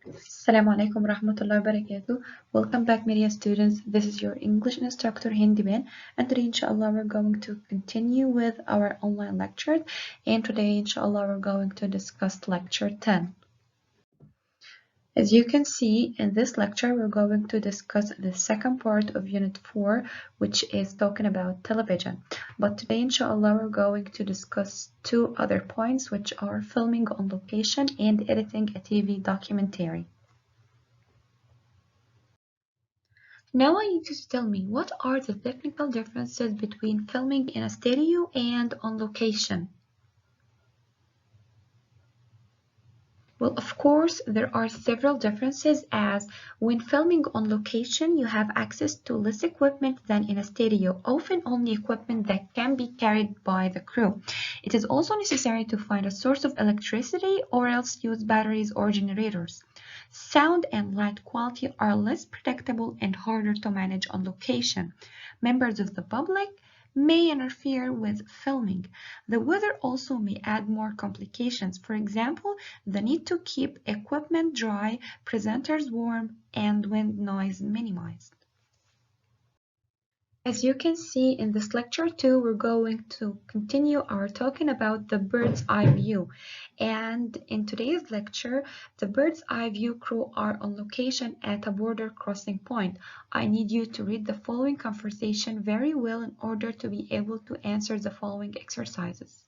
Assalamu alaikum warahmatullahi wabarakatuh. Welcome back, media students. This is your English instructor, Hindi Ben, and today, inshallah, we're going to continue with our online lecture. And today, inshallah, we're going to discuss lecture 10. As you can see in this lecture, we're going to discuss the second part of Unit 4, which is talking about television. But today, inshallah, we're going to discuss two other points, which are filming on location and editing a TV documentary. Now I need you to tell me, what are the technical differences between filming in a studio and on location? Well, of course, there are several differences, as when filming on location, you have access to less equipment than in a studio, often only equipment that can be carried by the crew. It is also necessary to find a source of electricity or else use batteries or generators. Sound and light quality are less predictable and harder to manage on location. Members of the public may interfere with filming. The weather also may add more complications. For example, the need to keep equipment dry, presenters warm, and wind noise minimized. As you can see in this lecture too, we're going to continue our talking about the bird's eye view. And in today's lecture, the bird's eye view crew are on location at a border crossing point. I need you to read the following conversation very well in order to be able to answer the following exercises.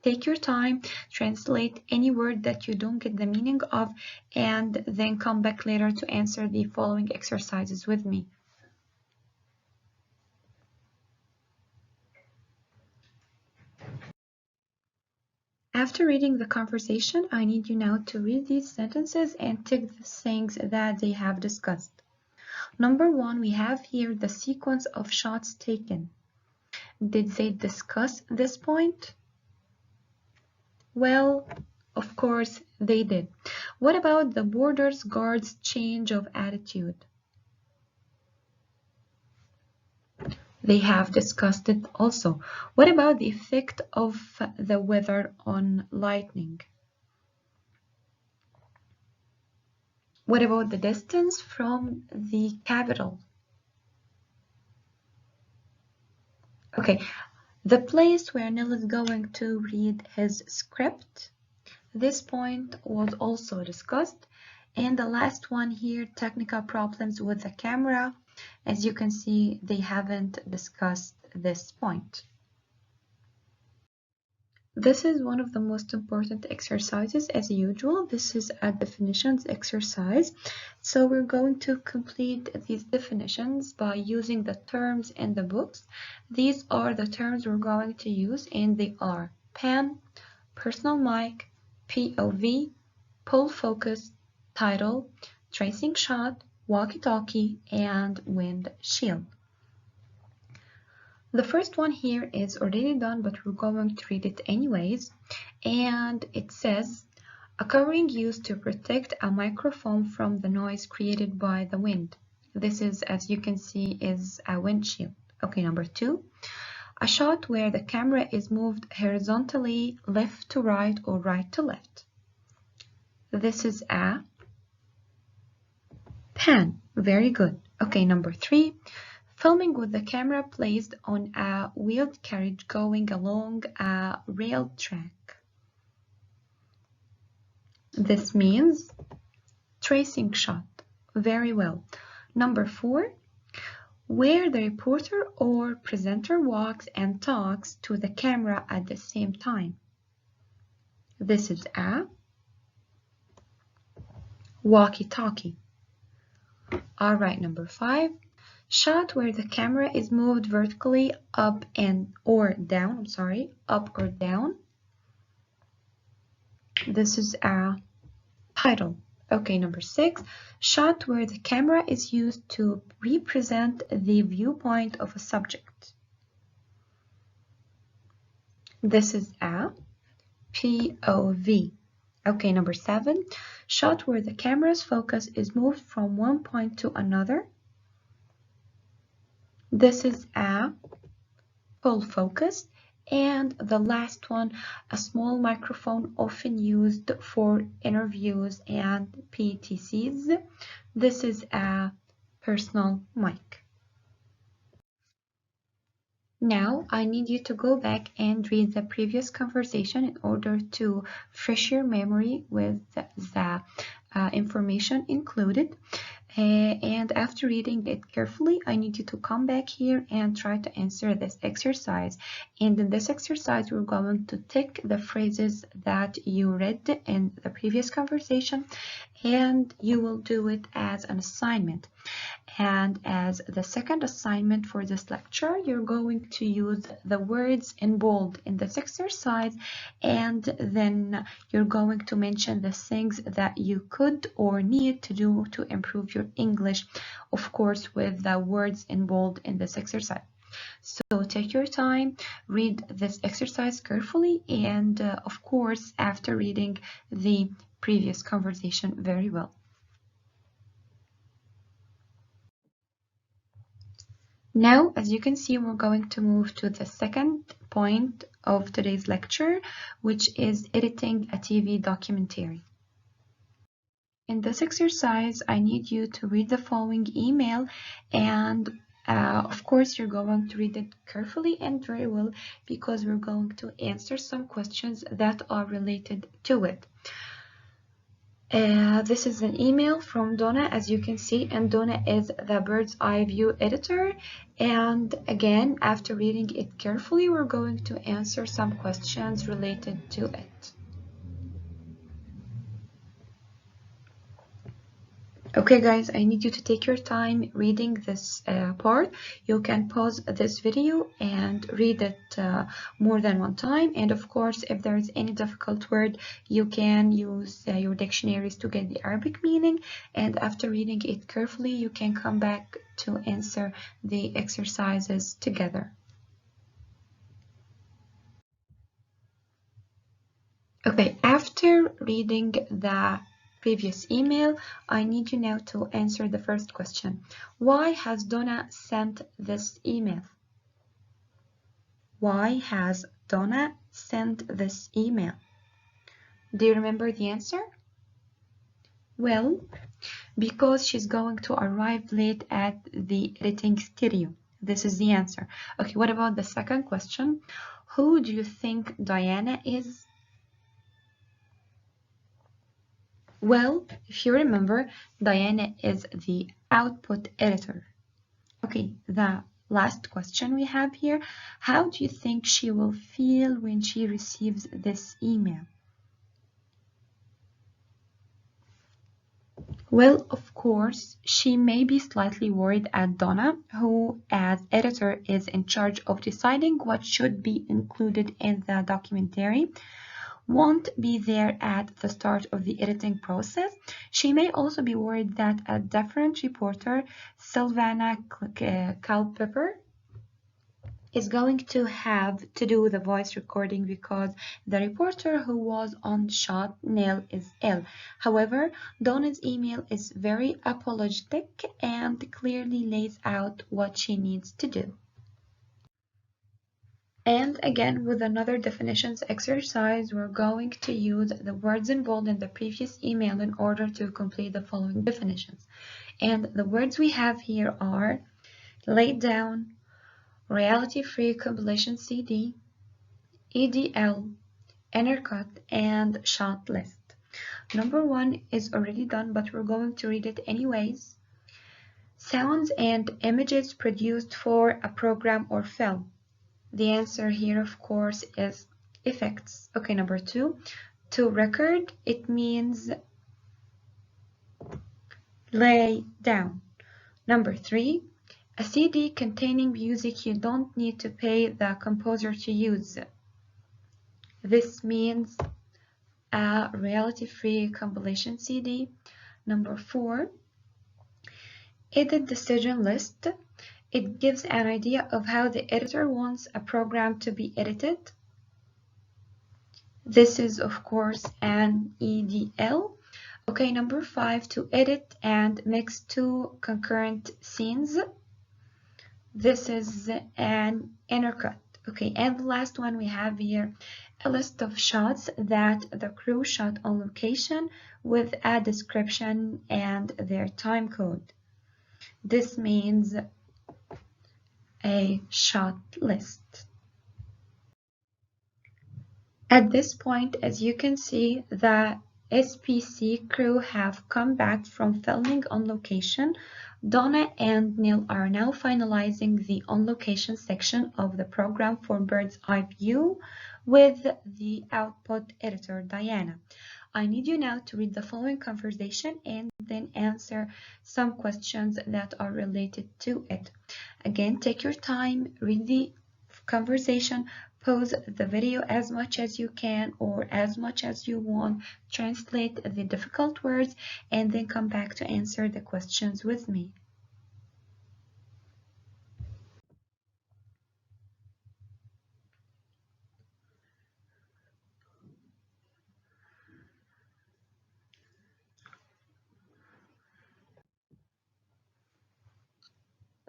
Take your time, translate any word that you don't get the meaning of, and then come back later to answer the following exercises with me. After reading the conversation, I need you now to read these sentences and tick the things that they have discussed. Number 1, we have here the sequence of shots taken. Did they discuss this point? Well, of course they did. What about the border guard's change of attitude? They have discussed it also. What about the effect of the weather on lightning? What about the distance from the capital? Okay, the place where Neil is going to read his script. This point was also discussed. And the last one here, technical problems with the camera. As you can see, they haven't discussed this point. This is one of the most important exercises as usual. This is a definitions exercise. So we're going to complete these definitions by using the terms in the books. These are the terms we're going to use, and they are pan, personal mic, POV, pull focus, title, tracing shot, walkie-talkie, and windshield. The first one here is already done, but we're going to read it anyways. And it says, a covering used to protect a microphone from the noise created by the wind. This is, as you can see, is a windshield. Okay, number 2, a shot where the camera is moved horizontally left to right or right to left. This is a pan. Very good. Okay, number 3, filming with the camera placed on a wheeled carriage going along a rail track. This means tracing shot. Very well. Number 4, where the reporter or presenter walks and talks to the camera at the same time. This is a walkie-talkie. All right, number 5, shot where the camera is moved vertically up or down. Up or down. This is a title. Okay, number 6, shot where the camera is used to represent the viewpoint of a subject. This is a POV. Okay, number 7, shot where the camera's focus is moved from one point to another. This is a pull focus. And the last one, a small microphone often used for interviews and PTCs. This is a personal mic. Now I need you to go back and read the previous conversation in order to refresh your memory with the information included. And after reading it carefully, I need you to come back here and try to answer this exercise. And in this exercise, we're going to tick the phrases that you read in the previous conversation, and you will do it as an assignment. And as the second assignment for this lecture, you're going to use the words in bold in this exercise, and then you're going to mention the things that you could or need to do to improve your English, of course, with the words in bold in this exercise. So take your time, read this exercise carefully, and of course, after reading the previous conversation very well. Now, as you can see, we're going to move to the second point of today's lecture, which is editing a TV documentary. In this exercise, I need you to read the following email, and of course, you're going to read it carefully and very well because we're going to answer some questions that are related to it. This is an email from Donna, as you can see, and Donna is the bird's eye view editor. And again, after reading it carefully, we're going to answer some questions related to it. Okay guys, I need you to take your time reading this part. You can pause this video and read it more than one time. And of course, if there is any difficult word, you can use your dictionaries to get the Arabic meaning. And after reading it carefully, you can come back to answer the exercises together. Okay, after reading the previous email, I need you now to answer the first question. Why has Donna sent this email? Why has Donna sent this email? Do you remember the answer? Well, because she's going to arrive late at the editing studio. This is the answer. Okay, what about the second question? Who do you think Diana is? Well, if you remember, Diana is the output editor. Okay, the last question we have here. How do you think she will feel when she receives this email? Well, of course, she may be slightly worried at Donna, who as editor is in charge of deciding what should be included in the documentary, won't be there at the start of the editing process. She may also be worried that a different reporter, Sylvana Culpepper, is going to have to do the voice recording because the reporter who was on shot, Neil, is ill. However, Donna's email is very apologetic and clearly lays out what she needs to do. And again, with another definitions exercise, we're going to use the words in bold in the previous email in order to complete the following definitions. And the words we have here are laid down, reality-free compilation CD, EDL, intercut, and shot list. Number one is already done, but we're going to read it anyways. Sounds and images produced for a program or film. The answer here, of course, is effects. Okay, number two, to record, it means lay down. Number three, a CD containing music you don't need to pay the composer to use. This means a royalty-free compilation CD. Number four, edit decision list. It gives an idea of how the editor wants a program to be edited. This is, of course, an EDL. Okay, number five, to edit and mix two concurrent scenes. This is an intercut. Okay, and the last one we have here, a list of shots that the crew shot on location with a description and their time code. This means a shot list. At this point, as you can see, the SPC crew have come back from filming on location. Donna and Neil are now finalizing the on-location section of the program for bird's eye view with the output editor, Diana. I need you now to read the following conversation and then answer some questions that are related to it. Again, take your time, read the conversation, pause the video as much as you can or as much as you want, translate the difficult words, and then come back to answer the questions with me.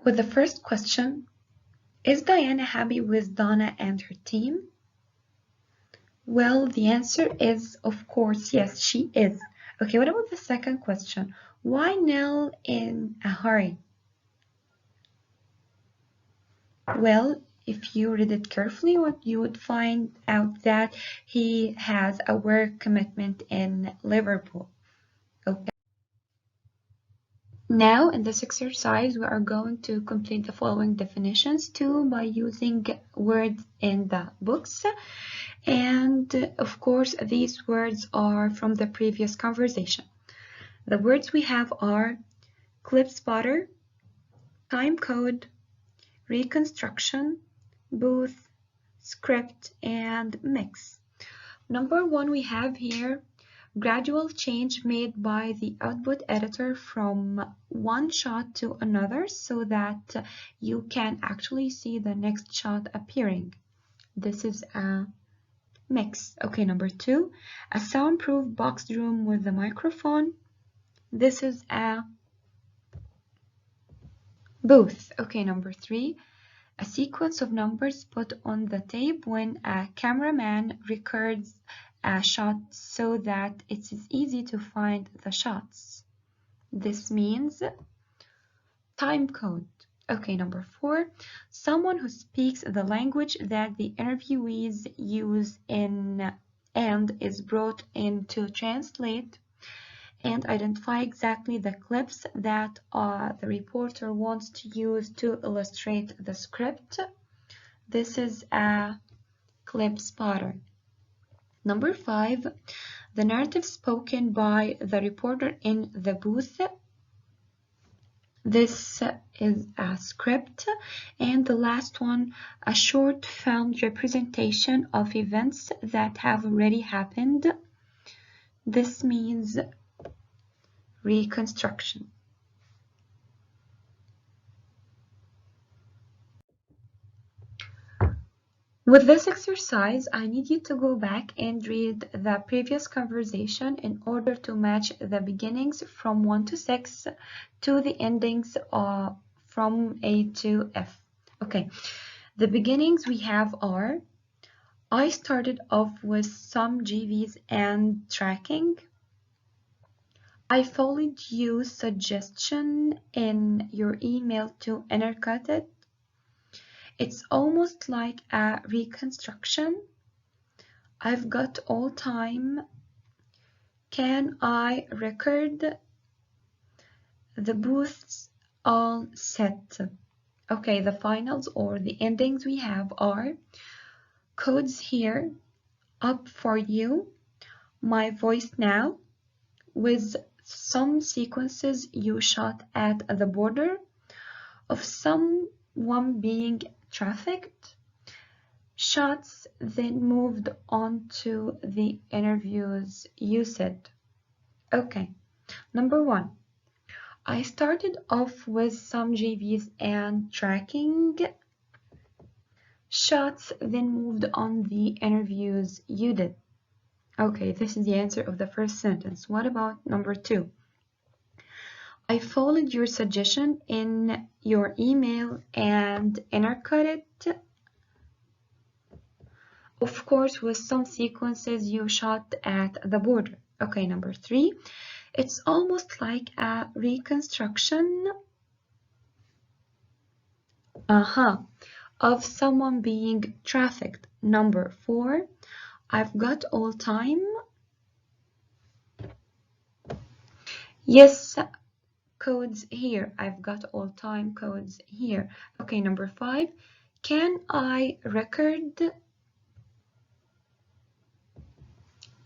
With the first question, is Diana happy with Donna and her team? Well, the answer is, of course, yes, she is. Okay, what about the second question? Why Nell in a hurry? Well, if you read it carefully, you would find out that he has a work commitment in Liverpool. Okay. Now, in this exercise, we are going to complete the following definitions too by using words in the books. And of course, these words are from the previous conversation. The words we have are clip spotter, time code, reconstruction, booth, script, and mix. Number one, we have here gradual change made by the output editor from one shot to another so that you can actually see the next shot appearing. This is a mix. Okay, number two, a soundproof boxed room with a microphone. This is a booth. Okay, number three, a sequence of numbers put on the tape when a cameraman records a shot so that it is easy to find the shots. This means time code. Okay, number four, someone who speaks the language that the interviewees use and is brought in to translate and identify exactly the clips that the reporter wants to use to illustrate the script. This is a clip spotter. Number five, the narrative spoken by the reporter in the booth. This is a script. And the last one, a short filmed representation of events that have already happened. This means reconstruction. With this exercise, I need you to go back and read the previous conversation in order to match the beginnings from 1 to 6 to the endings from A to F. Okay, the beginnings we have are, I started off with some GVs and tracking. I followed your suggestion in your email to intercut it. It's almost like a reconstruction. I've got all time. Can I record? The booths all set. Okay, the finals or the endings we have are codes here, up for you, my voice now, with some sequences you shot at the border, of someone being trafficked, shots then moved on to the interviews you said. Okay, number one, I started off with some GVs and tracking. Shots then moved on the interviews you did. Okay, this is the answer of the first sentence. What about number two? I followed your suggestion in your email and intercut it. Of course, with some sequences you shot at the border. Okay, number 3. It's almost like a reconstruction of someone being trafficked. Number 4. I've got all time. Yes, codes here. I've got all time codes here. Okay, number 5. Can I record?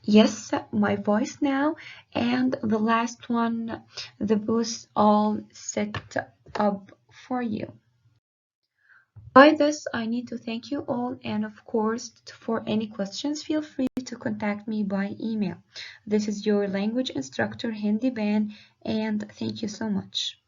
Yes, my voice now. And the last one, the booth all set up for you. By this, I need to thank you all, and of course, for any questions, feel free to contact me by email. This is your language instructor, Hindi Ban, and thank you so much.